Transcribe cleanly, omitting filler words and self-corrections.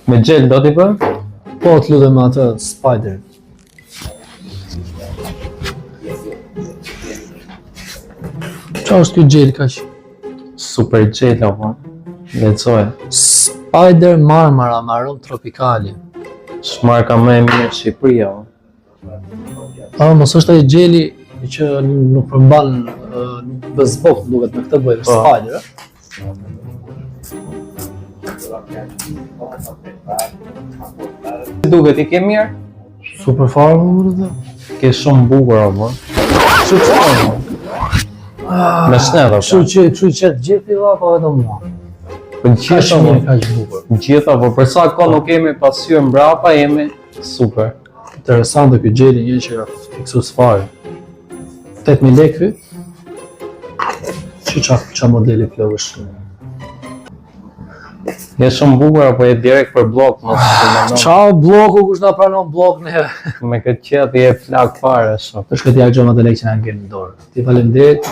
Me gjel do t'i bërë? Po të lutem me atë Spider. Qa është ky gjel kaq? Super gjel apo? Lexoje. Spider Marmara me aromë tropikale. Shmarka më e mirë në Shqipëri apo? Mos është ai gjeli që nuk përmban nuk bezbok duket me këtë bëjë Spider, Duket i ke mirë? Super fare më Ke shumë bukur apo? Kështu që Me shnedh apo? Kështu që gjithë i apo vetëm mua. Për gjithë apo? Kaq bukur. Gjithë apo? Për sa kohë nuk kemi pasur mbrapa, jemi super. Interesante ky gjeli një që ka fiksuar fare. 8.000 lekë. Qa modeli flow është? Je shumë bukur apo je direkt për blok, mos e Qa bloku kush na pranon blok ne? me këtë qet je flak fare shumë. Të shkëtja gjoma të lekë që na ngel në dorë. Ti faleminderit.